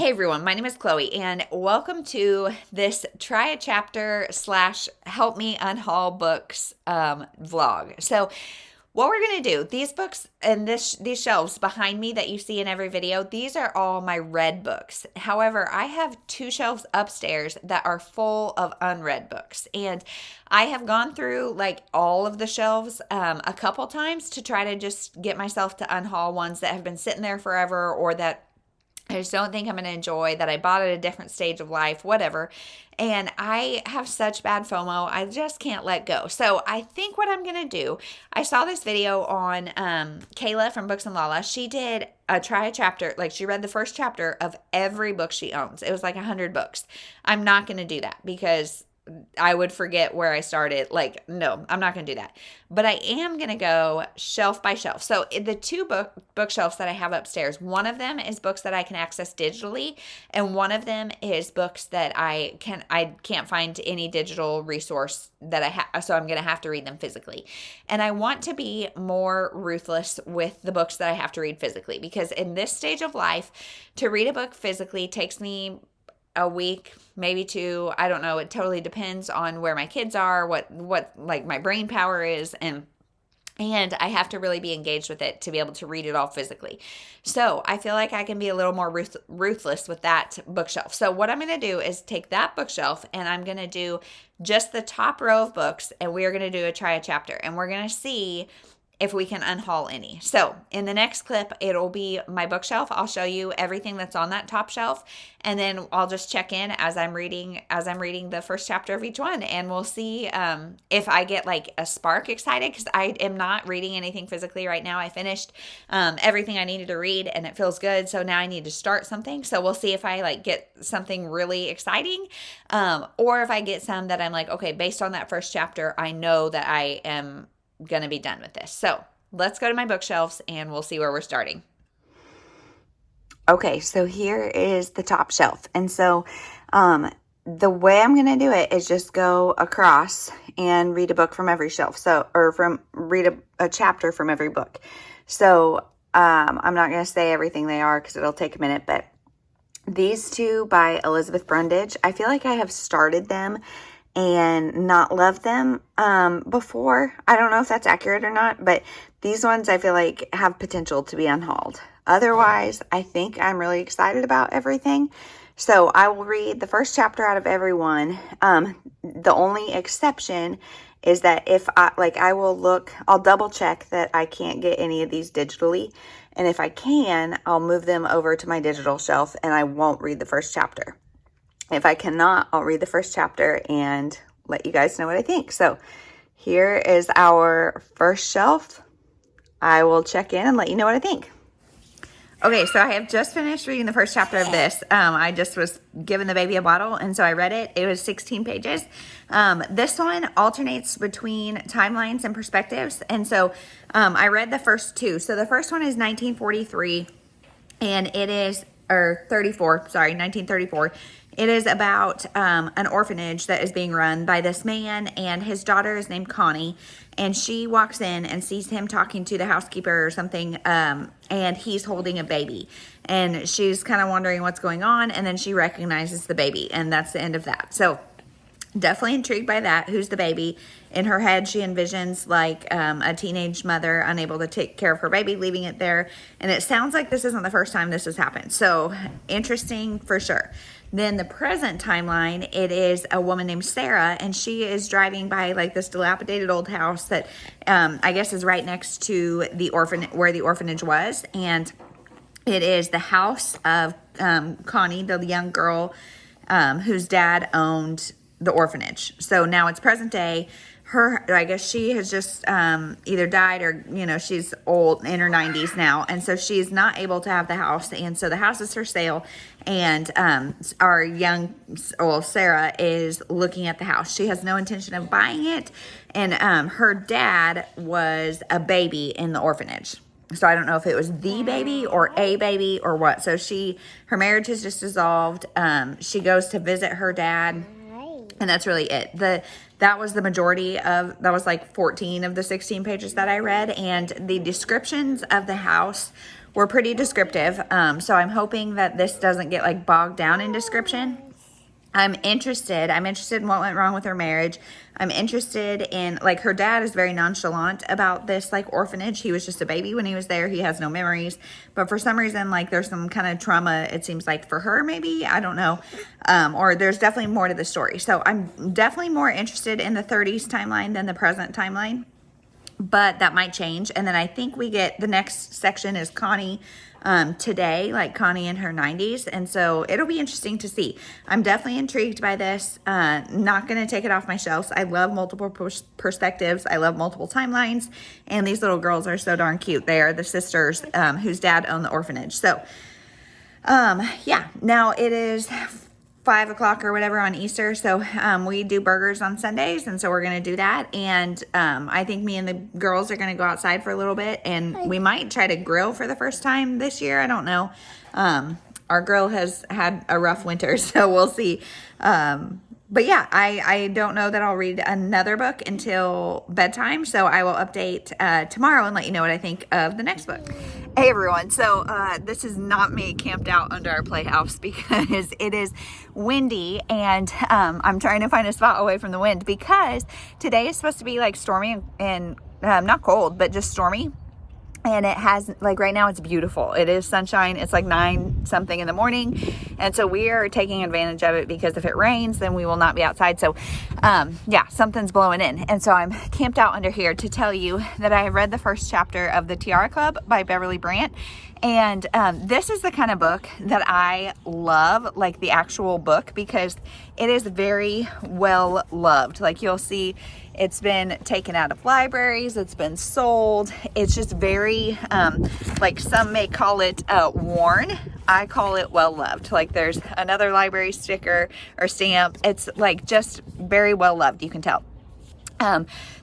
Hey everyone, my name is Chloe and welcome to this try a chapter / help me unhaul books vlog. So what we're going to do, these books and these shelves behind me that you see in every video, these are all my read books. However, I have 2 shelves upstairs that are full of unread books. And I have gone through like all of the shelves a couple times to try to just get myself to unhaul ones that have been sitting there forever or that I just don't think I'm going to enjoy, that I bought at a different stage of life, whatever. And I have such bad FOMO, I just can't let go. So I think what I'm going to do, I saw this video on Kayla from Books and Lala. She did try a chapter, like she read the first chapter of every book she owns. It was like 100 books. I'm not going to do that because I would forget where I started. Like, no, I'm not going to do that. But I am going to go shelf by shelf. So the 2 bookshelves that I have upstairs, one of them is books that I can access digitally, and one of them is books that I can't find any digital resource that I have, so I'm going to have to read them physically. And I want to be more ruthless with the books that I have to read physically, because in this stage of life, to read a book physically takes me a week, maybe 2. I don't know. It totally depends on where my kids are, what like my brain power is, and I have to really be engaged with it to be able to read it all physically. So I feel like I can be a little more ruthless with that bookshelf. So what I'm going to do is take that bookshelf and I'm going to do just the top row of books, and we are going to do a try a chapter, and we're going to see if we can unhaul any. So in the next clip, it'll be my bookshelf. I'll show you everything that's on that top shelf, and then I'll just check in as I'm reading the first chapter of each one, and we'll see if I get like a spark excited, because I am not reading anything physically right now. I finished everything I needed to read, and it feels good. So now I need to start something. So we'll see if I like get something really exciting, or if I get some that I'm like, okay, based on that first chapter, I know that I am gonna be done with this. So let's go to my bookshelves and we'll see where we're starting. Okay, so here is the top shelf. And so the way I'm gonna do it is just go across and read a book from every shelf. So, or read a chapter from every book. So I'm not gonna say everything they are because it'll take a minute, but these 2 by Elizabeth Brundage, I feel like I have started them and not loved them before. I don't know if that's accurate or not, but these ones I feel like have potential to be unhauled. Otherwise, I think I'm really excited about everything. So I will read the first chapter out of every one. The only exception is that if I'll double check that I can't get any of these digitally. And if I can, I'll move them over to my digital shelf and I won't read the first chapter. If I cannot, I'll read the first chapter and let you guys know what I think. So here is our first shelf. I will check in and let you know what I think. Okay, so I have just finished reading the first chapter of this. I just was giving the baby a bottle, and so I read it. It was 16 pages. This one alternates between timelines and perspectives. And so I read the first 2. So the first one is 1943, and it is, or 34, sorry, 1934. It is about an orphanage that is being run by this man, and his daughter is named Connie, and she walks in and sees him talking to the housekeeper or something, and he's holding a baby, and she's kind of wondering what's going on, and then she recognizes the baby, and that's the end of that. So definitely intrigued by that. Who's the baby? In her head, she envisions like a teenage mother unable to take care of her baby, leaving it there. And it sounds like this isn't the first time this has happened. So interesting for sure. Then the present timeline, it is a woman named Sarah, and she is driving by like this dilapidated old house that I guess is right next to the where the orphanage was. And it is the house of Connie, the young girl whose dad owned the orphanage. So now it's present day. I guess she has just either died or, she's old, in her 90s now. And so she's not able to have the house. And so the house is for sale. And Sarah is looking at the house. She has no intention of buying it. And her dad was a baby in the orphanage. So I don't know if it was the baby or a baby or what. So her marriage has just dissolved. She goes to visit her dad. And that's really it. That was the majority of, that was like 14 of the 16 pages that I read. And the descriptions of the house were pretty descriptive. So I'm hoping that this doesn't get like bogged down in description. I'm interested in what went wrong with her marriage. I'm interested in, like, her dad is very nonchalant about this, like, orphanage. He was just a baby when he was there. He has no memories. But for some reason, like, there's some kind of trauma, it seems like, for her, maybe. I don't know. Or there's definitely more to the story. So I'm definitely more interested in the 30s timeline than the present timeline. But that might change. And then I think we get, the next section is Connie today, like Connie in her 90s. And so it'll be interesting to see. I'm definitely intrigued by this. Not going to take it off my shelves. I love multiple perspectives. I love multiple timelines. And these little girls are so darn cute. They are the sisters whose dad owned the orphanage. So, yeah, now it is 5 o'clock or whatever on Easter. So we do burgers on Sundays. And so we're going to do that. And I think me and the girls are going to go outside for a little bit. And we might try to grill for the first time this year. I don't know. Our grill has had a rough winter, so we'll see. But yeah, I don't know that I'll read another book until bedtime. So I will update tomorrow and let you know what I think of the next book. Hey everyone, so this is not me camped out under our playhouse because it is windy and I'm trying to find a spot away from the wind because today is supposed to be like stormy and not cold, but just stormy. And it has, like right now it's beautiful. It is sunshine. It's like 9 something in the morning. And so we are taking advantage of it because if it rains, then we will not be outside. So yeah, something's blowing in. And so I'm camped out under here to tell you that I have read the first chapter of The Tiara Club by Beverly Brant. And this is the kind of book that I love, like the actual book, because it is very well loved. Like you'll see, it's been taken out of libraries, it's been sold. It's just very, like some may call it worn. I call it well loved. Like there's another library sticker or stamp. It's like just very well loved, you can tell.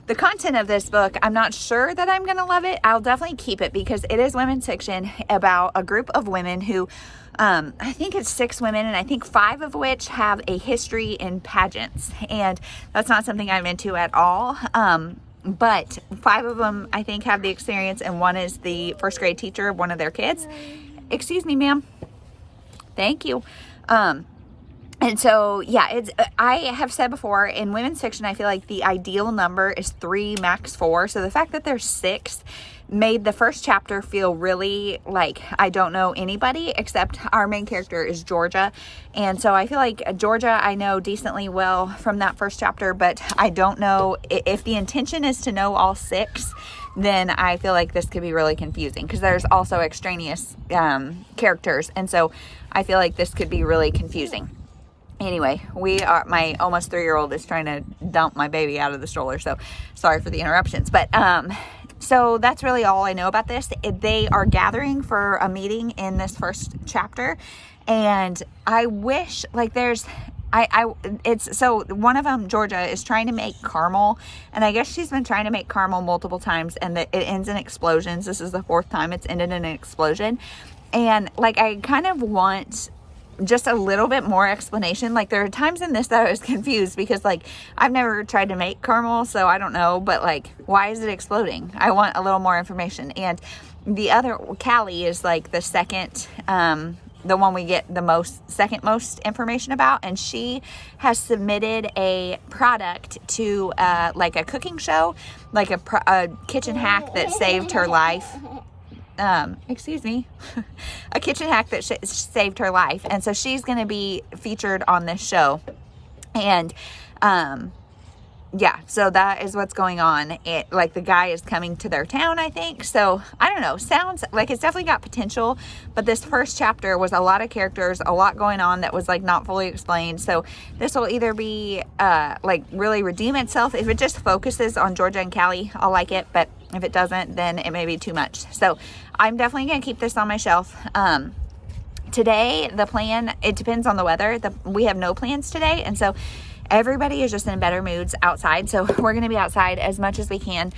The content of this book, I'm not sure that I'm going to love it. I'll definitely keep it because it is women's fiction about a group of women who, I think it's 6 women, and I think 5 of which have a history in pageants. And that's not something I'm into at all. But 5 of them, I think, have the experience, and one is the first grade teacher of one of their kids. Excuse me, ma'am. Thank you. And so, yeah, I have said before, in women's fiction, I feel like the ideal number is 3, max 4. So the fact that there's 6 made the first chapter feel really like I don't know anybody except our main character is Georgia. And so I feel like Georgia I know decently well from that first chapter, but I don't know if the intention is to know all 6, then I feel like this could be really confusing because there's also extraneous characters. And so I feel like this could be really confusing. Anyway, my almost 3-year-old is trying to dump my baby out of the stroller. So sorry for the interruptions, but, so that's really all I know about this. They are gathering for a meeting in this first chapter. And I wish like so one of them, Georgia, is trying to make caramel. And I guess she's been trying to make caramel multiple times and it ends in explosions. This is the 4th time it's ended in an explosion. And like, I kind of want just a little bit more explanation. Like there are times in this that I was confused because like I've never tried to make caramel, so I don't know, but like why is it exploding? I want a little more information. And the other, Callie, is like the second, the one we get the second most information about, and she has submitted a product to like a cooking show, like a kitchen hack that saved her life. Excuse me, a kitchen hack that saved her life. And so she's going to be featured on this show. And, yeah, so that is what's going on. Like the guy is coming to their town, I think. So I don't know, sounds like it's definitely got potential, but this first chapter was a lot of characters, a lot going on that was like not fully explained. So this will either be, like really redeem itself. If it just focuses on Georgia and Callie, I'll like it. But if it doesn't, then it may be too much. So I'm definitely going to keep this on my shelf. Today, the plan, it depends on the weather. We have no plans today. And so everybody is just in better moods outside. So we're going to be outside as much as we can.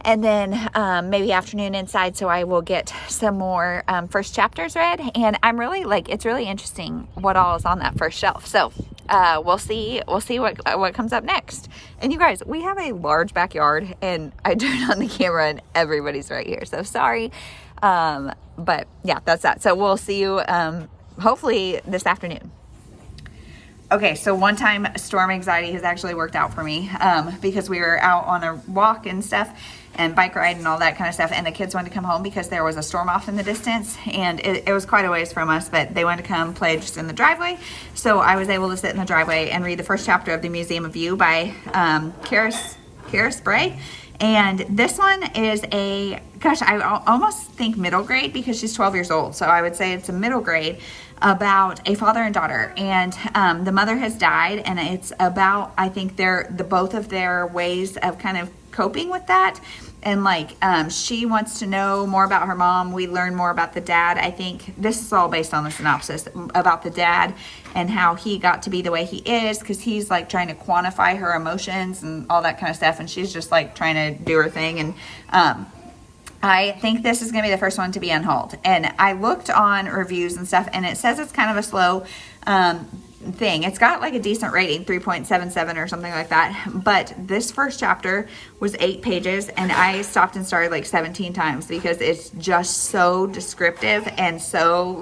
And then maybe afternoon inside. So I will get some more first chapters read. And I'm really it's really interesting what all is on that first shelf. So we'll see what comes up next. And you guys, we have a large backyard and I turned on the camera and everybody's right here. So sorry. But yeah, that's that. So we'll see you hopefully this afternoon. Okay, so one time storm anxiety has actually worked out for me because we were out on a walk and stuff and bike ride and all that kind of stuff, and the kids wanted to come home because there was a storm off in the distance, and it was quite a ways from us, but they wanted to come play just in the driveway. So I was able to sit in the driveway and read the first chapter of The Museum of You by Kara Spray. And this one is I almost think middle grade because she's 12 years old. So I would say it's a middle grade about a father and daughter. And the mother has died, and it's about, I think, both of their ways of kind of coping with that. And she wants to know more about her mom. We learn more about the dad. I think this is all based on the synopsis about the dad and how he got to be the way he is, because he's trying to quantify her emotions and all that kind of stuff, and she's just trying to do her thing. And I think this is going to be the first one to be unhauled. And I looked on reviews and stuff, and it says it's kind of a slow thing. It's got a decent rating, 3.77 or something like that. But this first chapter was 8 pages, and I stopped and started 17 times because it's just so descriptive and so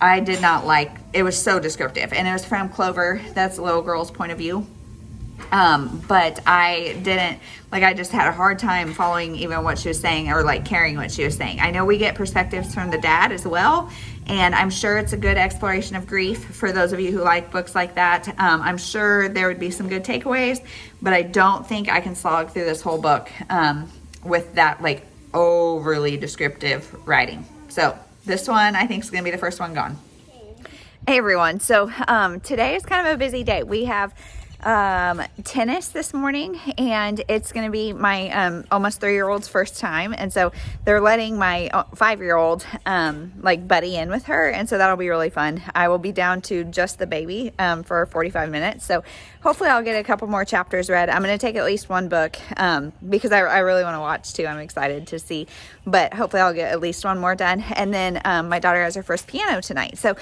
I did not it was so descriptive, and it was from Clover. That's the little girl's point of view. But I didn't, I just had a hard time following even what she was saying or carrying what she was saying. I know we get perspectives from the dad as well, and I'm sure it's a good exploration of grief for those of you who like books like that. I'm sure there would be some good takeaways, but I don't think I can slog through this whole book, with that overly descriptive writing. So this one, I think, is going to be the first one gone. Hey everyone. So, today is kind of a busy day. We have tennis this morning, and it's going to be my almost 3-year-old's first time, and so they're letting my 5-year-old buddy in with her, and so that'll be really fun. I will be down to just the baby for 45 minutes, so hopefully I'll get a couple more chapters read. I'm going to take at least one book because I really want to watch too. I'm excited to see, but hopefully I'll get at least one more done. And then my daughter has her first piano tonight, so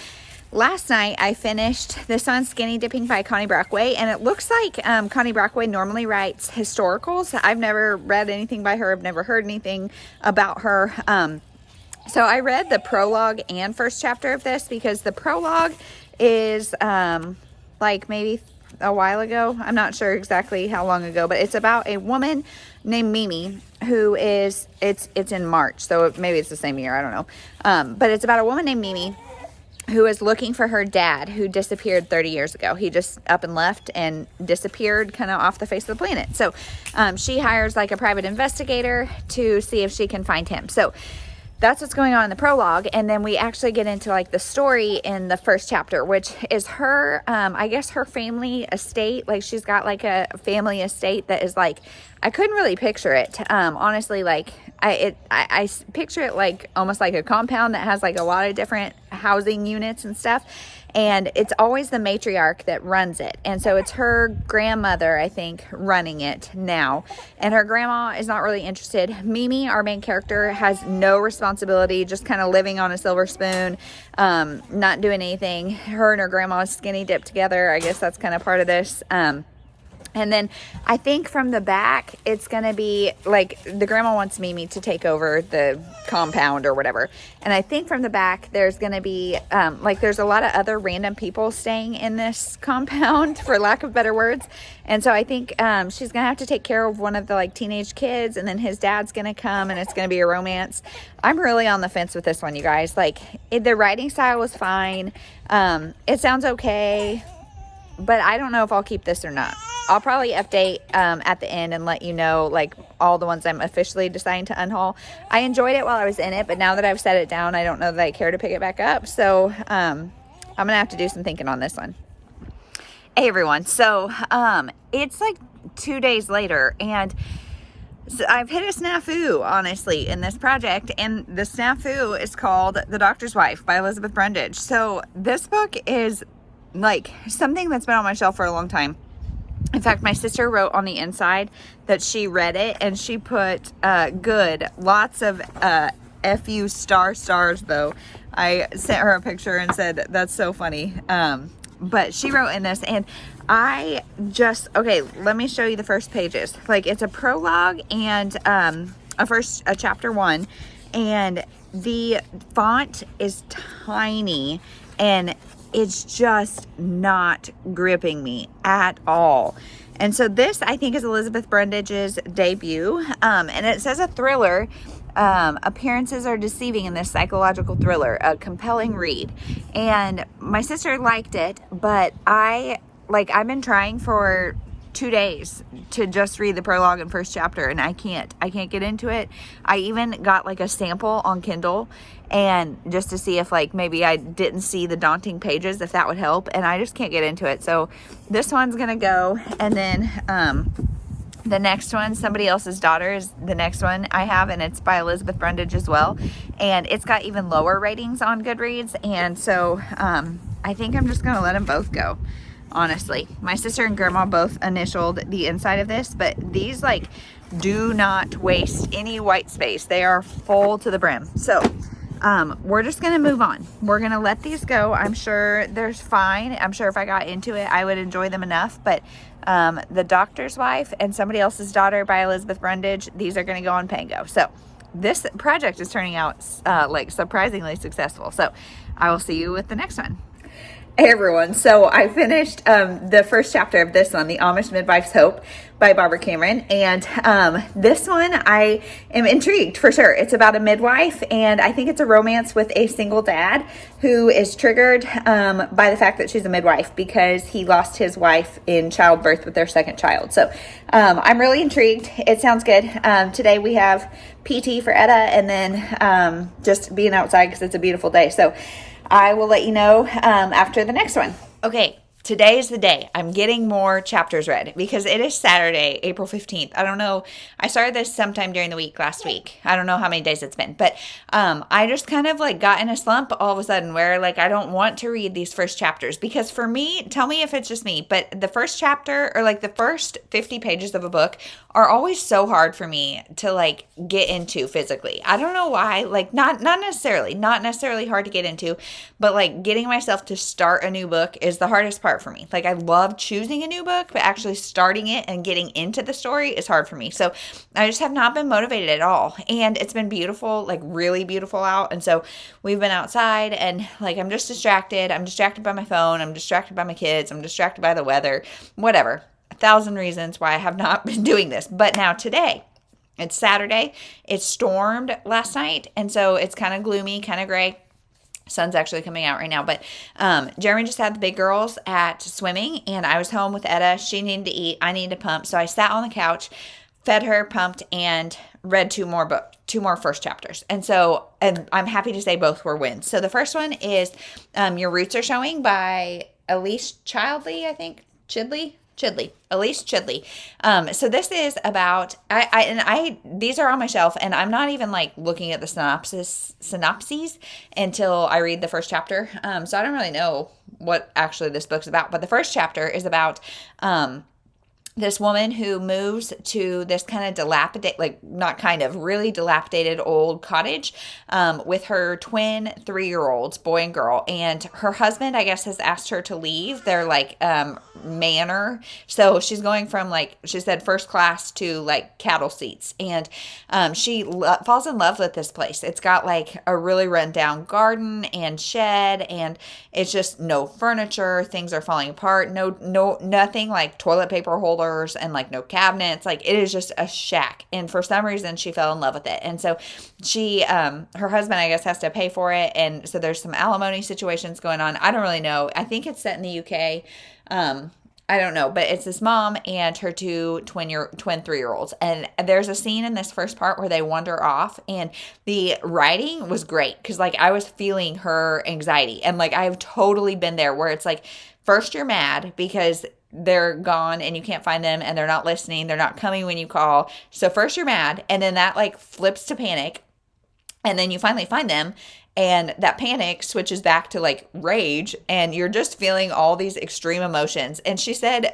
last night I finished this on Skinny Dipping by Connie Brockway, and it looks like Connie Brockway normally writes historicals. I've never read anything by her. I've never heard anything about her. So I read the prologue and first chapter of this because the prologue is maybe a while ago. I'm not sure exactly how long ago, but it's about a woman named Mimi who is, it's in March, so maybe it's the same year. I don't know. But it's about a woman named Mimi who is looking for her dad who disappeared 30 years ago. He just up and left and disappeared kind of off the face of the planet. So she hires a private investigator to see if she can find him. So that's what's going on in the prologue. And then we actually get into the story in the first chapter, which is her, I guess her family estate. She's got a family estate that is I couldn't really picture it. Honestly, I picture it almost like a compound that has a lot of different housing units and stuff. And it's always the matriarch that runs it. And so it's her grandmother, I think, running it now. And her grandma is not really interested. Mimi, our main character, has no responsibility, just kind of living on a silver spoon, not doing anything. Her and her grandma skinny dip together. I guess that's kind of part of this. And then I think from the back, it's going to be the grandma wants Mimi to take over the compound or whatever. And I think from the back, there's going to be there's a lot of other random people staying in this compound, for lack of better words. And so I think she's going to have to take care of one of the teenage kids, and then his dad's going to come, and it's going to be a romance. I'm really on the fence with this one, you guys. The writing style was fine. It sounds okay, but I don't know if I'll keep this or not. I'll probably update at the end and let you know all the ones I'm officially deciding to unhaul. I enjoyed it while I was in it, but now that I've set it down, I don't know that I care to pick it back up. So I'm gonna have to do some thinking on this one. Hey everyone, so it's 2 days later, and so I've hit a snafu, honestly, in this project, and the snafu is called The Doctor's Wife by Elizabeth Brundage. So this book is something that's been on my shelf for a long time. In fact, my sister wrote on the inside that she read it, and she put good, lots of FU stars though. I sent her a picture and said, that's so funny. But she wrote in this, and I just, okay, let me show you the first pages. It's a prologue and a chapter 1, and the font is tiny and it's just not gripping me at all. And so this, I think, is Elizabeth Brendage's debut. And it says a thriller. Appearances are deceiving in this psychological thriller, a compelling read. And my sister liked it, but I've been trying for 2 days to just read the prologue and first chapter, and I can't get into it. I even got like a sample on Kindle, and just to see if like maybe I didn't see the daunting pages, if that would help, and I just can't get into it. So this one's gonna go, and then the next one, Somebody Else's Daughter, is the next one I have, and it's by Elizabeth Brundage as well, and it's got even lower ratings on Goodreads, and so I think I'm just gonna let them both go. Honestly, my sister and grandma both initialed the inside of this, but these like do not waste any white space. They are full to the brim. So we're just gonna move on. We're gonna let these go. I'm sure they're fine. I'm sure if I got into it, I would enjoy them enough. But The Doctor's Wife and Somebody Else's Daughter by Elizabeth Brundage, these are gonna go on Pango. So this project is turning out like surprisingly successful. So I will see you with the next one. Hey everyone, so I finished the first chapter of this one, The Amish Midwife's Hope by Barbara Cameron, and this one I am intrigued for sure. It's about a midwife, and I think it's a romance with a single dad who is triggered by the fact that she's a midwife because he lost his wife in childbirth with their second child. So I'm really intrigued. It sounds good. Today we have PT for Etta, and then just being outside because it's a beautiful day. So I will let you know after the next one. Okay, today is the day. I'm getting more chapters read because it is Saturday, April 15th. I don't know. I started this sometime during the week last week. I don't know how many days it's been, but I just kind of like got in a slump all of a sudden where like I don't want to read these first chapters because for me, tell me if it's just me, but the first chapter or like the first 50 pages of a book are always so hard for me to like get into physically. I don't know why, like not necessarily hard to get into, but like getting myself to start a new book is the hardest part for me. Like I love choosing a new book, but actually starting it and getting into the story is hard for me. So I just have not been motivated at all. And it's been beautiful, like really beautiful out. And so we've been outside and like I'm just distracted. I'm distracted by my phone. I'm distracted by my kids. I'm distracted by the weather, whatever. 1,000 reasons why I have not been doing this. But now today, it's Saturday. It stormed last night. And so it's kind of gloomy, kind of gray. Sun's actually coming out right now. But Jeremy just had the big girls at swimming. And I was home with Etta. She needed to eat. I needed to pump. So I sat on the couch, fed her, pumped, and read two more first chapters. And I'm happy to say both were wins. So the first one is Your Roots Are Showing by Elise Chidley, I think. Elise Chidley. So this is about, these are on my shelf and I'm not even like looking at the synopses until I read the first chapter. So I don't really know what actually this book's about, but the first chapter is about, this woman who moves to this kind of really dilapidated old cottage with her twin 3-year-olds, boy and girl. And her husband, I guess, has asked her to leave their like manor. So she's going from like, she said, first class to like cattle seats. And she falls in love with this place. It's got like a really rundown garden and shed, and it's just no furniture. Things are falling apart. Nothing like toilet paper holders and like no cabinets. Like it is just a shack. And for some reason she fell in love with it. And so she, her husband, I guess, has to pay for it. And so there's some alimony situations going on. I don't really know. I think it's set in the UK. I don't know, but it's this mom and her two twin 3-year-olds. And there's a scene in this first part where they wander off, and the writing was great because like I was feeling her anxiety, and like I've totally been there where it's like, first you're mad because they're gone and you can't find them and they're not listening. They're not coming when you call. So first you're mad, and then that like flips to panic, and then you finally find them And that panic switches back to like rage, and you're just feeling all these extreme emotions. And she said,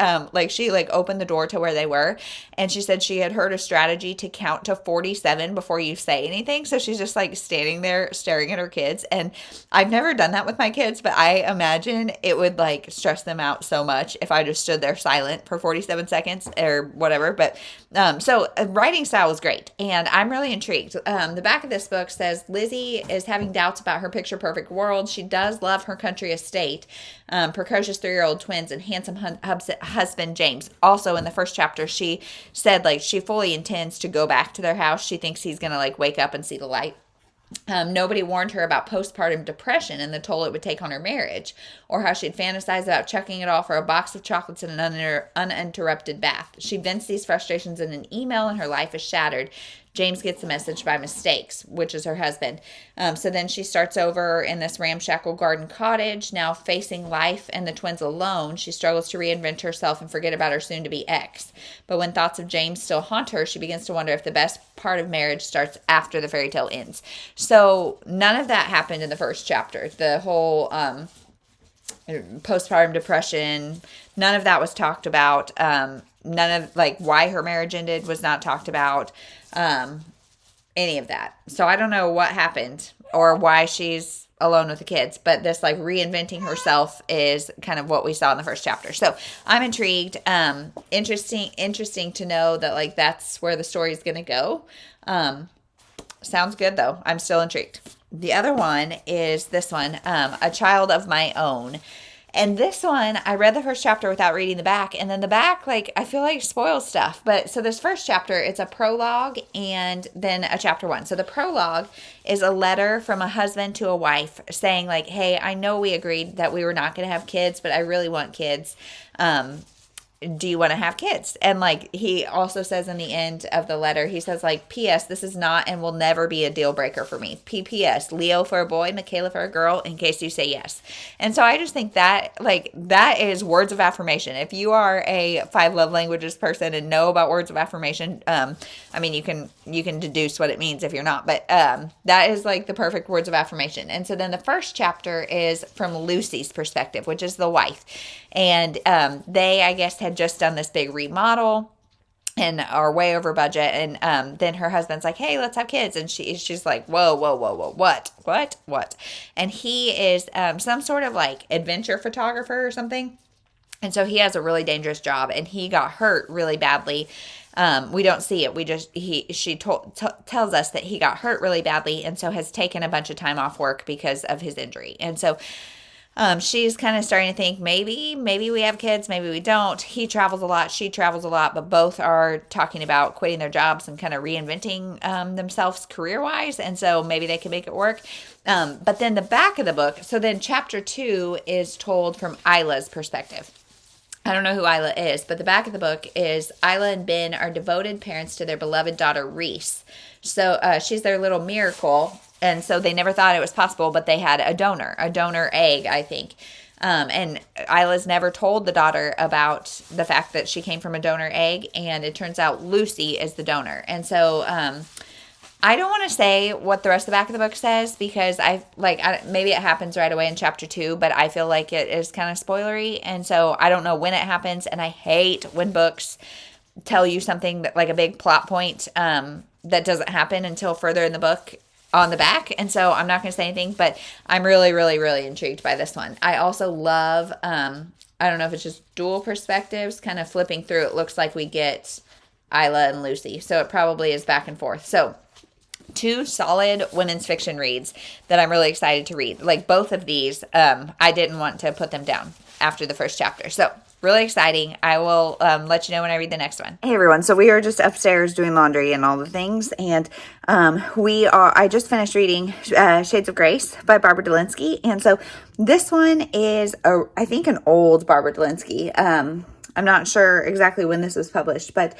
she opened the door to where they were, and she said she had heard a strategy to count to 47 before you say anything. So she's just like standing there staring at her kids. And I've never done that with my kids, but I imagine it would like stress them out so much if I just stood there silent for 47 seconds or whatever. But so writing style was great, and I'm really intrigued. The back of this book says Lizzie is having doubts about her picture perfect world. She does love her country estate, precocious 3-year-old twins, and handsome husband James. Also in the first chapter, she said like she fully intends to go back to their house. She thinks he's gonna like wake up and see the light. Nobody warned her about postpartum depression and the toll it would take on her marriage, or how she'd fantasize about chucking it all for a box of chocolates and an uninterrupted bath. She vents these frustrations in an email, and her life is shattered. James gets the message by mistakes, which is her husband. So then she starts over in this ramshackle garden cottage, now facing life and the twins alone. She struggles to reinvent herself and forget about her soon-to-be ex. But when thoughts of James still haunt her, she begins to wonder if the best part of marriage starts after the fairy tale ends. So none of that happened in the first chapter. The whole postpartum depression, none of that was talked about. None of like why her marriage ended was not talked about. Any of that. So I don't know what happened or why she's alone with the kids, but this like reinventing herself is kind of what we saw in the first chapter. So I'm intrigued. Interesting to know that like that's where the story is going to go. Sounds good though. I'm still intrigued. The other one is this one, A Child of My Own. And this one, I read the first chapter without reading the back. And then the back, like, I feel like spoils stuff. But so this first chapter, it's a prologue and then a chapter 1. So the prologue is a letter from a husband to a wife saying, like, hey, I know we agreed that we were not going to have kids, but I really want kids. Do you want to have kids? And like he also says in the end of the letter, he says like, P.S. this is not and will never be a deal breaker for me. P.P.S. Leo for a boy, Michaela for a girl, in case you say yes. And so I just think that like that is words of affirmation. If you are a 5 love languages person and know about words of affirmation, I mean you can deduce what it means if you're not, but that is like the perfect words of affirmation. And so then the first chapter is from Lucy's perspective, which is the wife. And they, I guess, had just done this big remodel and are way over budget. And then her husband's like, hey, let's have kids. And she's like, whoa, what? And he is some sort of like adventure photographer or something. And so he has a really dangerous job, and he got hurt really badly. We don't see it. She tells us that he got hurt really badly, and so has taken a bunch of time off work because of his injury. And so she's kind of starting to think maybe we have kids, maybe we don't. He travels a lot, she travels a lot, but both are talking about quitting their jobs and kind of reinventing themselves career-wise, and so maybe they can make it work. But then the back of the book, so then chapter 2 is told from Isla's perspective. I don't know who Isla is, but the back of the book is Isla and Ben are devoted parents to their beloved daughter, Reese. So she's their little miracle. And so they never thought it was possible, but they had a donor egg, I think. And Isla's never told the daughter about the fact that she came from a donor egg. And it turns out Lucy is the donor. And so I don't want to say what the rest of the back of the book says because maybe it happens right away in chapter 2, but I feel like it is kind of spoilery. And so I don't know when it happens. And I hate when books tell you something that like a big plot point that doesn't happen until further in the book on the back. And so I'm not going to say anything, but I'm really, really, really intrigued by this one. I also love, I don't know if it's just dual perspectives, kind of flipping through. It looks like we get Isla and Lucy. So it probably is back and forth. So 2 solid women's fiction reads that I'm really excited to read. Like both of these, I didn't want to put them down after the first chapter. So really exciting. I will let you know when I read the next one. Hey everyone, so we are just upstairs doing laundry and all the things, and I just finished reading Shades of Grace by Barbara Delinsky, and so this one is I think an old Barbara Delinsky. I'm not sure exactly when this was published, but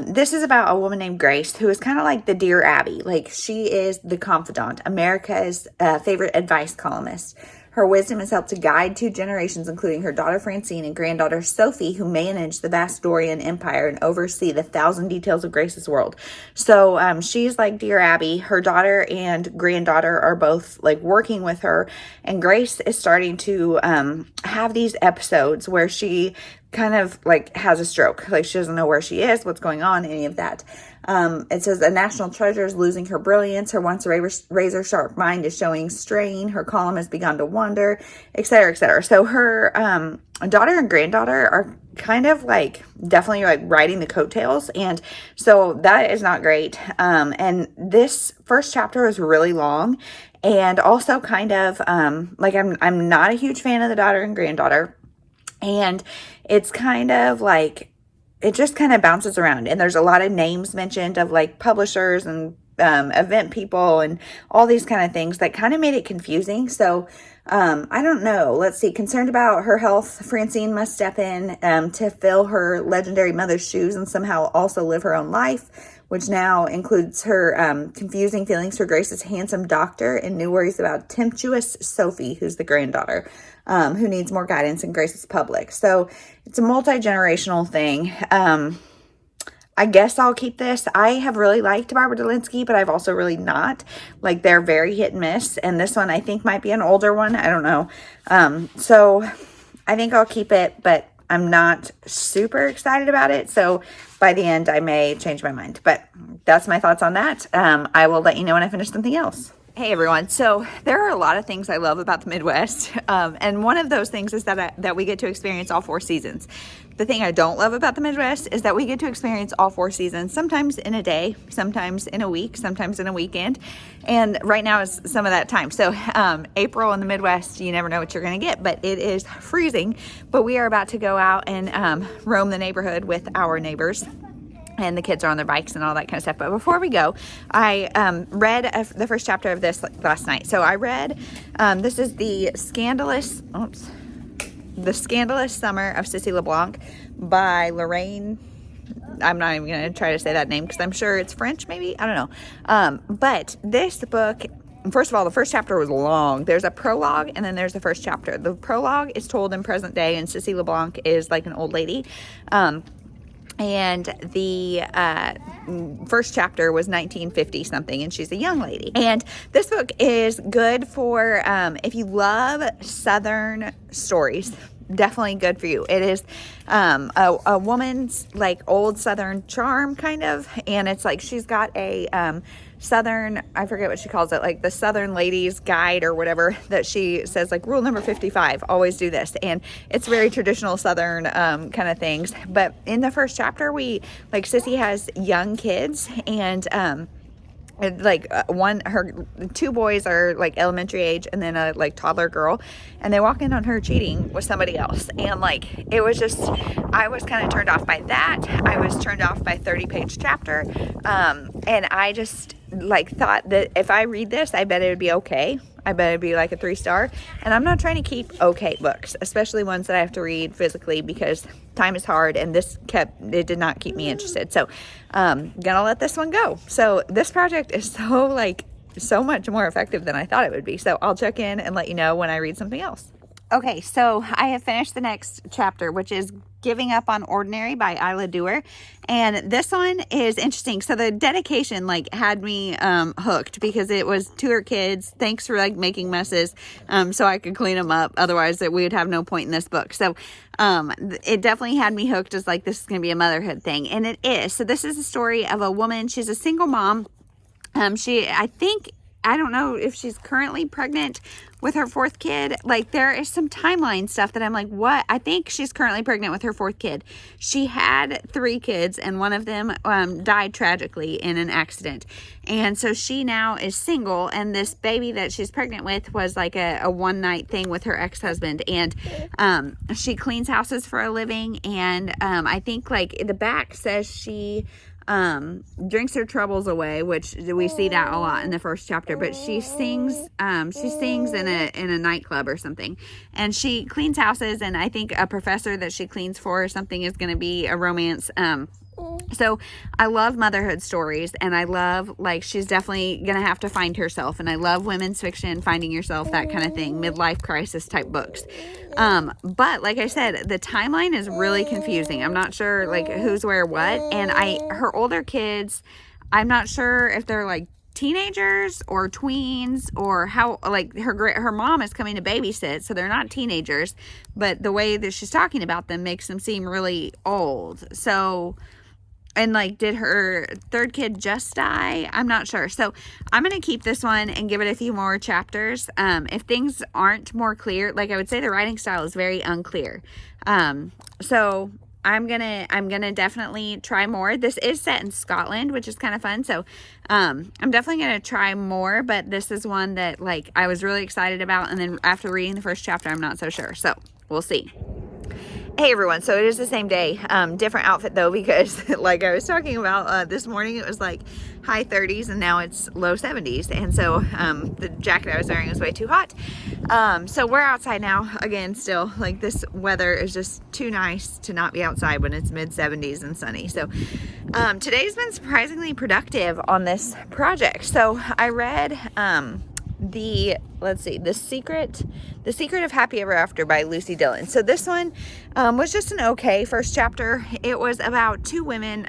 this is about a woman named Grace who is kind of like the Dear Abby. Like she is the confidant, America's favorite advice columnist. Her wisdom has helped to guide 2 generations, including her daughter Francine and granddaughter Sophie, who manage the vast Dorian Empire and oversee the 1,000 details of Grace's world. So she's like Dear Abby. Her daughter and granddaughter are both like working with her, and Grace is starting to have these episodes where she kind of like has a stroke. Like she doesn't know where she is, what's going on, any of that. It says a national treasure is losing her brilliance. Her once razor sharp mind is showing strain. Her column has begun to wander, etc., etc. So her daughter and granddaughter are kind of like definitely like riding the coattails, and so that is not great. And this first chapter is really long, and also kind of like I'm not a huge fan of the daughter and granddaughter, and it's kind of like it just kind of bounces around, and there's a lot of names mentioned of like publishers and event people and all these kind of things that kind of made it confusing. So I don't know. Let's see. Concerned about her health, Francine must step in to fill her legendary mother's shoes and somehow also live her own life, which now includes her confusing feelings for Grace's handsome doctor and new worries about tempestuous Sophie, who's the granddaughter, who needs more guidance in Grace's public. So it's a multi-generational thing. I guess I'll keep this. I have really liked Barbara Delinsky, but I've also really not. Like, they're very hit and miss. And this one, I think, might be an older one. I don't know. So I think I'll keep it, but I'm not super excited about it. So by the end, I may change my mind. But that's my thoughts on that. I will let you know when I finish something else. Hey everyone, so there are a lot of things I love about the Midwest, and one of those things is that we get to experience all 4 seasons. The thing I don't love about the Midwest is that we get to experience all 4 seasons, sometimes in a day, sometimes in a week, sometimes in a weekend, and right now is some of that time. So April in the Midwest, you never know what you're going to get, but it is freezing, but we are about to go out and roam the neighborhood with our neighbors. And the kids are on their bikes and all that kind of stuff. But before we go, I read the first chapter of this last night. So I read, this is the Scandalous Summer of Sissy LeBlanc by Lorraine. I'm not even going to try to say that name because I'm sure it's French, maybe. I don't know. But this book, first of all, the first chapter was long. There's a prologue and then there's the first chapter. The prologue is told in present day, and Sissy LeBlanc is like an old lady. And the first chapter was 1950 something, and she's a young lady. And this book is good for if you love Southern stories. Definitely good for you. It is a woman's like old Southern charm kind of, and it's like she's got a Southern, I forget what she calls it, like the Southern Ladies Guide or whatever, that she says like rule number 55, always do this. And it's very traditional Southern kind of things. But in the first chapter, like Sissy has young kids, and like her 2 boys are like elementary age, and then a like toddler girl, and they walk in on her cheating with somebody else, and like it was just, I was kind of turned off by that. I was turned off by 30-page chapter, and I just like thought that if I read this, I bet it would be okay. I bet it'd be like a 3-star. And I'm not trying to keep okay books, especially ones that I have to read physically, because time is hard, and it did not keep me interested. So gonna let this one go. So this project is so much more effective than I thought it would be. So I'll check in and let you know when I read something else. Okay, so I have finished the next chapter, which is Giving Up on Ordinary by Isla Dewar. And this one is interesting. So the dedication like had me hooked, because it was to her kids. Thanks for like making messes so I could clean them up. Otherwise we would have no point in this book. So it definitely had me hooked as like, this is going to be a motherhood thing. And it is. So this is a story of a woman. She's a single mom. I don't know if she's currently pregnant with her 4th kid. Like, there is some timeline stuff that I'm like, what? I think she's currently pregnant with her 4th kid. She had 3 kids, and one of them died tragically in an accident. And so she now is single, and this baby that she's pregnant with was like a one-night thing with her ex-husband. And she cleans houses for a living, and I think like the back says she drinks her troubles away, which we see that a lot in the first chapter. But she sings in a nightclub or something, and she cleans houses, and I think a professor that she cleans for or something is going to be a romance So I love motherhood stories, and I love, like, she's definitely going to have to find herself. And I love women's fiction, finding yourself, that kind of thing, midlife crisis type books. But like I said, the timeline is really confusing. I'm not sure, like, who's where what. And her older kids, I'm not sure if they're like teenagers or tweens, or how, like, her mom is coming to babysit, so they're not teenagers, but the way that she's talking about them makes them seem really old. So, and like, did her third kid just die? I'm not sure. So I'm going to keep this one and give it a few more chapters. If things aren't more clear, like, I would say the writing style is very unclear. So I'm gonna definitely try more. This is set in Scotland, which is kind of fun. So I'm definitely gonna try more, but this is one that, like, I was really excited about, and then after reading the first chapter, I'm not so sure. So we'll see. Hey everyone, so it is the same day, different outfit though, because like I was talking about this morning, it was like high 30s and now it's low 70s, and so the jacket I was wearing was way too hot. So we're outside now again. Still, like, this weather is just too nice to not be outside when it's mid 70s and sunny. So today's been surprisingly productive on this project. So I read The Secret of Happy Ever After by Lucy Dillon. So this one was just an okay first chapter. It was about two women,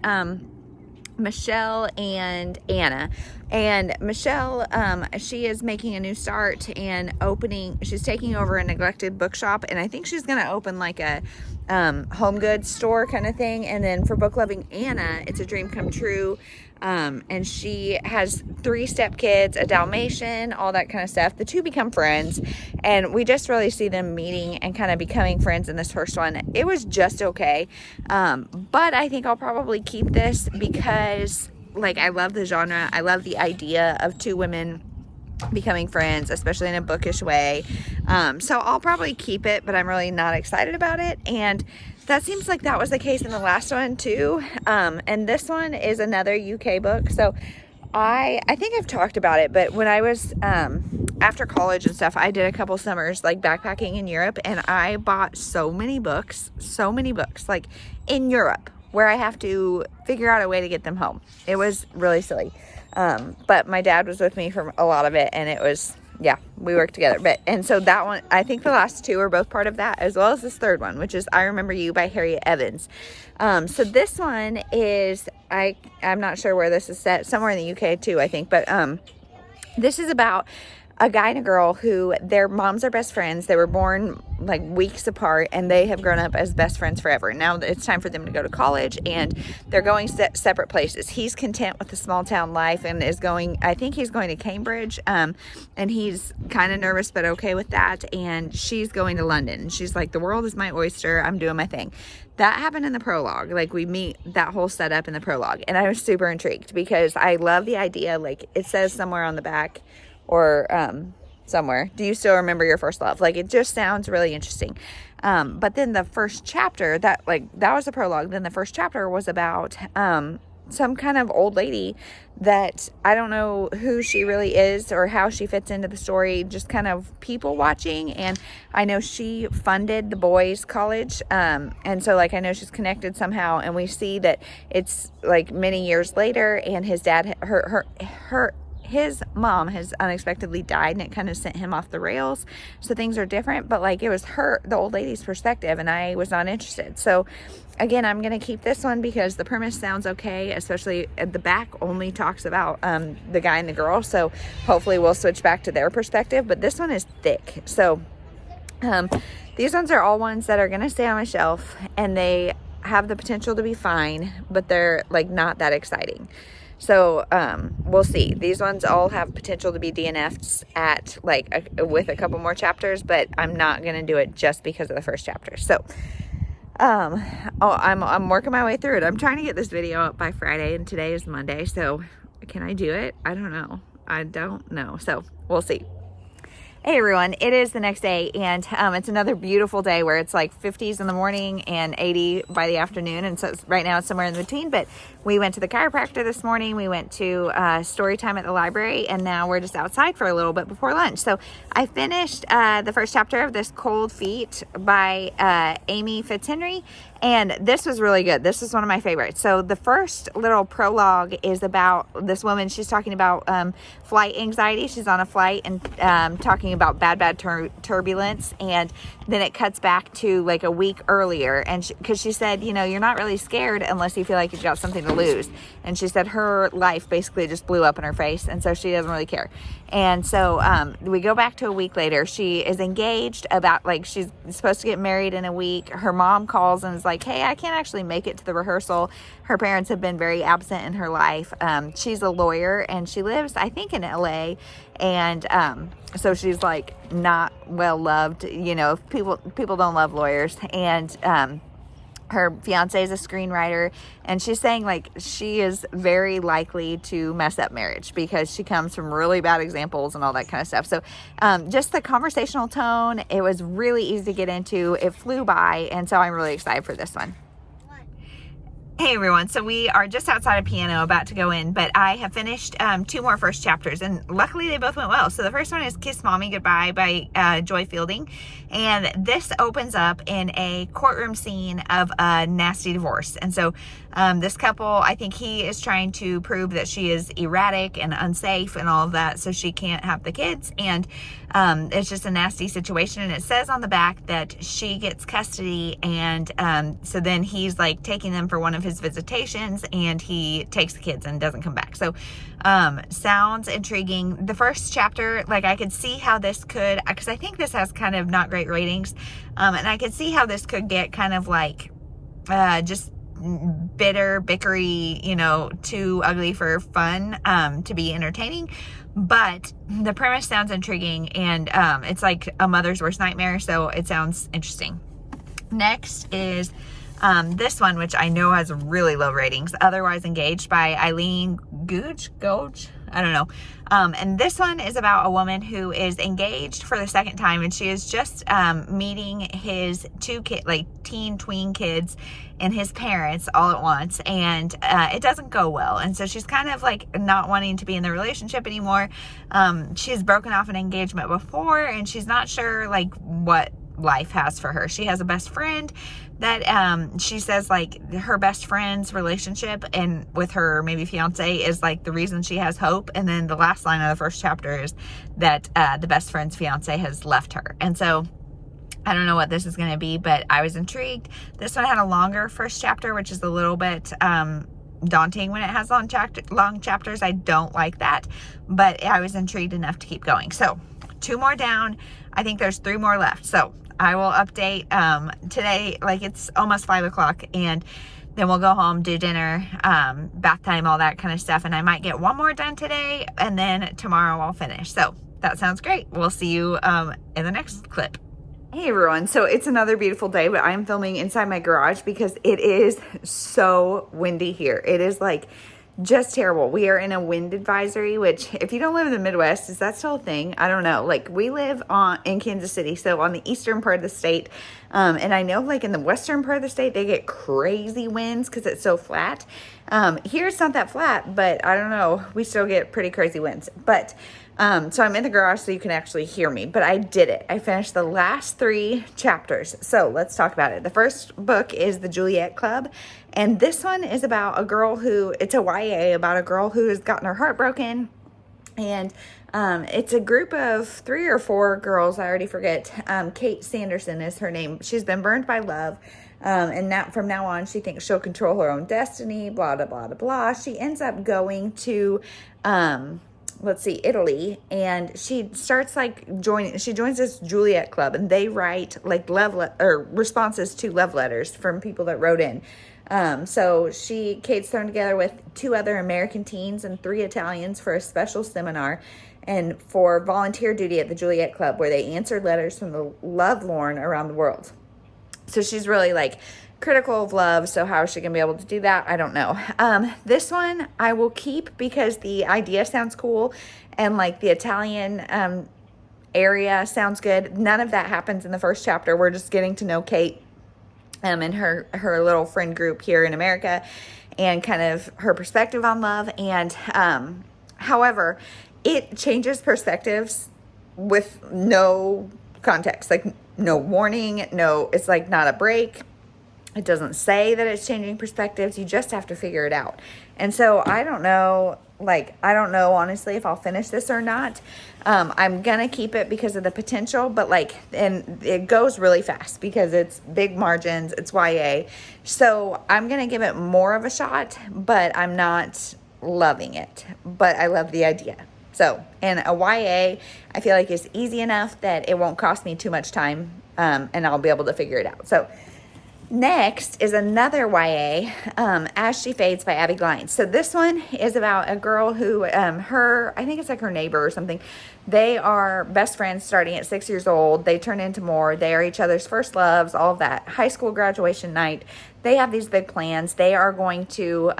Michelle and Anna. And Michelle, she is making a new start and she's taking over a neglected bookshop, and I think she's going to open like a home goods store kind of thing. And then for book loving Anna, it's a dream come true. And she has 3 stepkids, a Dalmatian, all that kind of stuff. The two become friends, and we just really see them meeting and kind of becoming friends in this first one. It was just okay. But I think I'll probably keep this because, like, I love the genre. I love the idea of 2 women becoming friends, especially in a bookish way. So I'll probably keep it, but I'm really not excited about it. And that seems like that was the case in the last one too. And this one is another UK book. So I think I've talked about it, but when I was after college and stuff, I did a couple summers like backpacking in Europe, and I bought so many books like in Europe, where I have to figure out a way to get them home. It was really silly. But my dad was with me for a lot of it, and it was, yeah, we worked together. And so that one, I think the last 2 are both part of that, as well as this third one, which is I Remember You by Harriet Evans. So this one is, I'm not sure where this is set, somewhere in the UK too, I think, but this is about a guy and a girl who, their moms are best friends. They were born like weeks apart, and they have grown up as best friends forever. Now it's time for them to go to college, and they're going separate places. He's content with the small town life and is going, I think he's going to Cambridge, and he's kind of nervous but okay with that. And she's going to London, and she's like, the world is my oyster, I'm doing my thing. That happened in the prologue. Like, we meet that whole setup in the prologue, and I was super intrigued because I love the idea. Like, it says somewhere on the back, or somewhere, do you still remember your first love? Like, it just sounds really interesting. But then the first chapter, that was the prologue. Then the first chapter was about some kind of old lady that I don't know who she really is or how she fits into the story, just kind of people watching. And I know she funded the boys' college, and so, like, I know she's connected somehow. And we see that it's like many years later, and his dad, his mom has unexpectedly died, and it kind of sent him off the rails. So things are different, but like, it was the old lady's perspective, and I was not interested. So again, I'm going to keep this one because the premise sounds okay, especially at the back only talks about the guy and the girl. So hopefully we'll switch back to their perspective, but this one is thick. So these ones are all ones that are going to stay on my shelf, and they have the potential to be fine, but they're like not that exciting. So we'll see. These ones all have potential to be DNFs at with a couple more chapters, but I'm not going to do it just because of the first chapter. So I'm working my way through it. I'm trying to get this video up by Friday, and today is Monday. So can I do it? I don't know. So we'll see. Hey everyone, it is the next day and it's another beautiful day where it's like 50s in the morning and 80 by the afternoon, and so right now it's somewhere in between. But we went to the chiropractor this morning, we went to story time at the library, and now we're just outside for a little bit before lunch. So I finished the first chapter of this Cold Feet by Amy Fitzhenry, and this was really good. This is one of my favorites. So the first little prologue is about this woman. She's talking about flight anxiety. She's on a flight and talking about bad turbulence, and then it cuts back to like a week earlier, and because she said, you know, you're not really scared unless you feel like you've got something to lose. And she said her life basically just blew up in her face, and so she doesn't really care. And so we go back to a week later. She is engaged, about like she's supposed to get married in a week. Her mom calls and is like, hey, I can't actually make it to the rehearsal. Her parents have been very absent in her life. She's a lawyer and she lives, I think, in LA, and so she's like not well loved. You know, people don't love lawyers. And her fiance is a screenwriter, and she's saying like she is very likely to mess up marriage because she comes from really bad examples and all that kind of stuff. So just the conversational tone, it was really easy to get into. It flew by, and so I'm really excited for this one. Hey everyone, so we are just outside of piano about to go in, but I have finished 2 more first chapters, and luckily they both went well. So the first one is Kiss Mommy Goodbye by Joy Fielding, and this opens up in a courtroom scene of a nasty divorce. And so this couple, I think he is trying to prove that she is erratic and unsafe and all of that, so she can't have the kids, and it's just a nasty situation. And it says on the back that she gets custody, and so then he's like taking them for one of his visitations, and he takes the kids and doesn't come back. So sounds intriguing. The first chapter, like I could see how this could, because I think this has kind of not great ratings, and I could see how this could get kind of like just bitter, bickery, you know, too ugly for fun, to be entertaining. But the premise sounds intriguing, and it's like a mother's worst nightmare, so it sounds interesting. Next is this one, which I know has really low ratings, Otherwise Engaged by Eileen Gouge, I don't know. And this one is about a woman who is engaged for the second time, and she is just meeting his 2 teen tween kids and his parents all at once, and it doesn't go well. And so she's kind of like not wanting to be in the relationship anymore. She's broken off an engagement before, and she's not sure like what life has for her. She has a best friend that she says like her best friend's relationship and with her maybe fiance is like the reason she has hope. And then the last line of the first chapter is that the best friend's fiance has left her. And so I don't know what this is going to be, but I was intrigued. This one had a longer first chapter, which is a little bit daunting when it has long chapters. I don't like that, but I was intrigued enough to keep going. So 2 more down. I think there's 3 more left. So I will update today, like it's almost 5 o'clock, and then we'll go home, do dinner, bath time, all that kind of stuff. And I might get 1 more done today, and then tomorrow I'll finish. So that sounds great. We'll see you in the next clip. Hey everyone, so it's another beautiful day, but I'm filming inside my garage because it is so windy here. It is like just terrible. We are in a wind advisory, which if you don't live in the Midwest, is that still a thing? I don't know. Like we live in Kansas City, so on the eastern part of the state, and I know like in the western part of the state, they get crazy winds because it's so flat. Here it's not that flat, but I don't know. We still get pretty crazy winds. But so I'm in the garage so you can actually hear me, but I did it. I finished the last 3 chapters. So let's talk about it. The first book is The Juliet Club. And this one is about a girl it's a YA about a girl who has gotten her heart broken. And it's a group of 3 or 4 girls. I already forget. Kate Sanderson is her name. She's been burned by love. And now from now on, she thinks she'll control her own destiny, blah, blah, blah, blah, blah. She ends up going to, Italy, and she starts she joins this Juliet Club, and they write like responses to love letters from people that wrote in. So Kate's thrown together with 2 other American teens and 3 Italians for a special seminar and for volunteer duty at the Juliet Club, where they answered letters from the lovelorn around the world. So she's really like critical of love. So how is she gonna be able to do that? I don't know. This one I will keep because the idea sounds cool, and like the Italian area sounds good. None of that happens in the first chapter. We're just getting to know Kate and her little friend group here in America, and kind of her perspective on love. And however, it changes perspectives with no context, like no warning, no, it's like not a break. It doesn't say that it's changing perspectives. You just have to figure it out. And so I don't know honestly if I'll finish this or not. I'm gonna keep it because of the potential, but and it goes really fast because it's big margins, it's YA. So I'm gonna give it more of a shot, but I'm not loving it, but I love the idea. So, and a YA, I feel like is easy enough that it won't cost me too much time, and I'll be able to figure it out. So next is another YA, As She Fades by Abby Glines. So this one is about a girl who, I think it's like her neighbor or something. They are best friends starting at 6 years old. They turn into more. They are each other's first loves, all of that. High school graduation night. They have these big plans. They are going to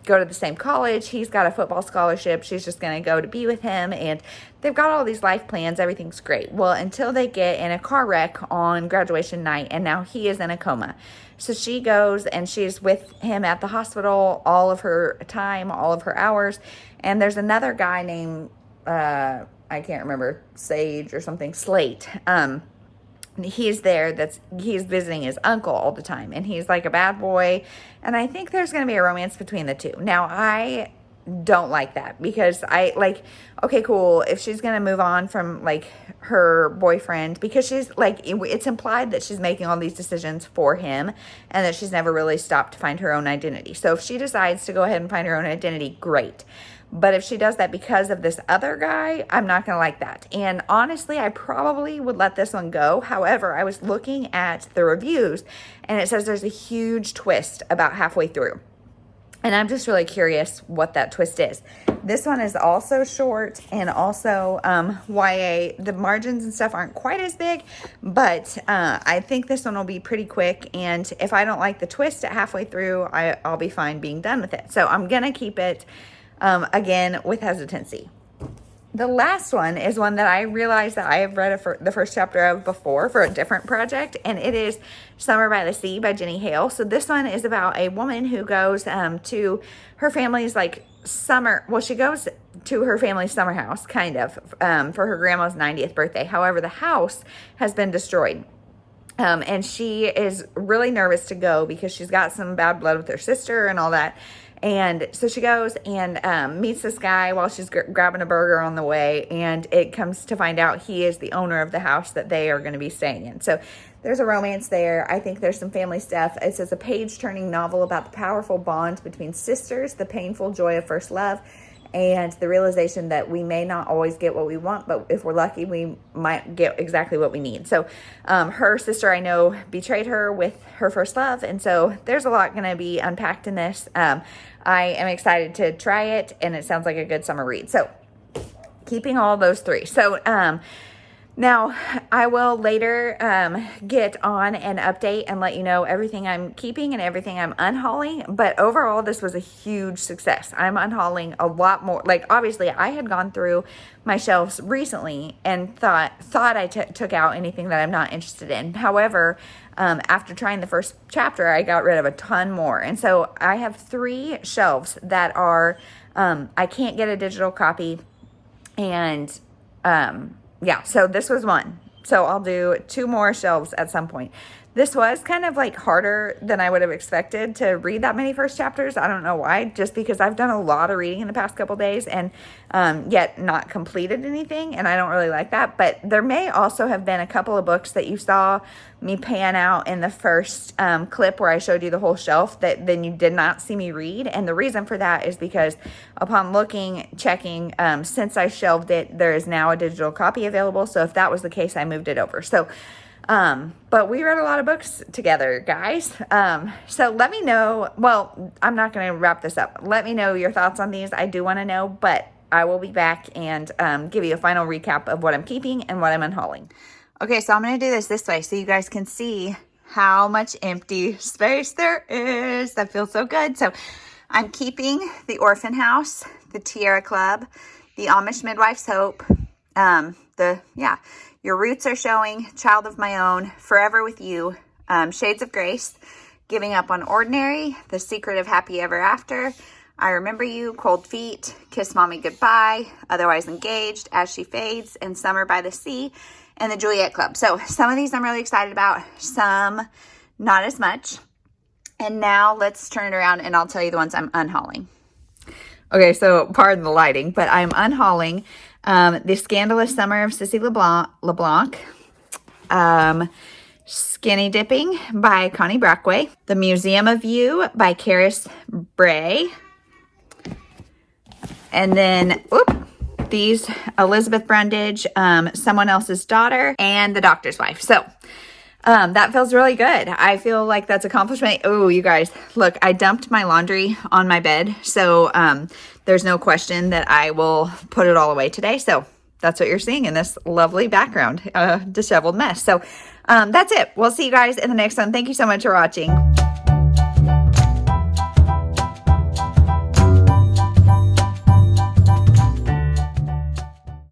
go to the same college. He's got a football scholarship. She's just going to go to be with him. And they've got all these life plans. Everything's great. Well, until they get in a car wreck on graduation night, and now he is in a coma. So she goes and she's with him at the hospital all of her time, all of her hours. And there's another guy named, I can't remember, Sage or something, Slate. He's there, he's visiting his uncle all the time, and he's like a bad boy, and I think there's going to be a romance between the two. Now, I don't like that, because okay, cool, if she's going to move on from her boyfriend, because she's it's implied that she's making all these decisions for him, and that she's never really stopped to find her own identity. So if she decides to go ahead and find her own identity, great. But if she does that because of this other guy, I'm not going to like that. And honestly, I probably would let this one go. However, I was looking at the reviews, and it says there's a huge twist about halfway through. And I'm just really curious what that twist is. This one is also short and also YA. The margins and stuff aren't quite as big, but I think this one will be pretty quick. And if I don't like the twist at halfway through, I'll be fine being done with it. So I'm going to keep it. Again, with hesitancy. The last one is one that I realized that I have read the first chapter of before for a different project, and it is Summer by the Sea by Jenny Hale. So this one is about a woman who goes to her family's summer. Well, she goes to her family's summer house, kind of, for her grandma's 90th birthday. However, the house has been destroyed. And she is really nervous to go because she's got some bad blood with her sister and all that. And so she goes and meets this guy while she's grabbing a burger on the way. And it comes to find out he is the owner of the house that they are going to be staying in. So there's a romance there. I think there's some family stuff. It says a page-turning novel about the powerful bond between sisters, the painful joy of first love, and the realization that we may not always get what we want, but if we're lucky, we might get exactly what we need. So her sister, I know, betrayed her with her first love, and so there's a lot going to be unpacked in this. I am excited to try it, and it sounds like a good summer read. So keeping all those three. So now, I will later get on an update and let you know everything I'm keeping and everything I'm unhauling. But overall, this was a huge success. I'm unhauling a lot more. Obviously, I had gone through my shelves recently and thought I took out anything that I'm not interested in. However, after trying the first chapter, I got rid of a ton more. And so I have 3 shelves that are, I can't get a digital copy. And yeah, so this was one. So I'll do 2 more shelves at some point. This was kind of harder than I would have expected to read that many first chapters. I don't know why, just because I've done a lot of reading in the past couple days and yet not completed anything, and I don't really like that. But there may also have been a couple of books that you saw me pan out in the first clip where I showed you the whole shelf that then you did not see me read. And the reason for that is because upon checking, since I shelved it, there is now a digital copy available. So if that was the case, I moved it over. So but we read a lot of books together, guys. So let me know. Well, I'm not going to wrap this up. Let me know your thoughts on these. I do want to know, but I will be back and give you a final recap of what I'm keeping and what I'm unhauling. Okay, so I'm going to do this way so you guys can see how much empty space there is. That feels so good. So I'm keeping The Orphan House, The Tierra Club, The Amish Midwife's Hope, Your Roots Are Showing, Child of My Own, Forever With You, Shades of Grace, Giving Up on Ordinary, The Secret of Happy Ever After, I Remember You, Cold Feet, Kiss Mommy Goodbye, Otherwise Engaged, As She Fades, and Summer by the Sea, and the Juliet Club. So some of these I'm really excited about, some not as much. And now let's turn it around and I'll tell you the ones I'm unhauling. Okay, so pardon the lighting, but I'm unhauling The Scandalous Summer of Sissy LeBlanc, Skinny Dipping by Connie Brockway, The Museum of You by Karis Bray, and then, these Elizabeth Brundage, Someone Else's Daughter, and The Doctor's Wife. So that feels really good. I feel like that's accomplishment. Oh, you guys, look, I dumped my laundry on my bed. So there's no question that I will put it all away today. So that's what you're seeing in this lovely background, disheveled mess. So that's it. We'll see you guys in the next one. Thank you so much for watching.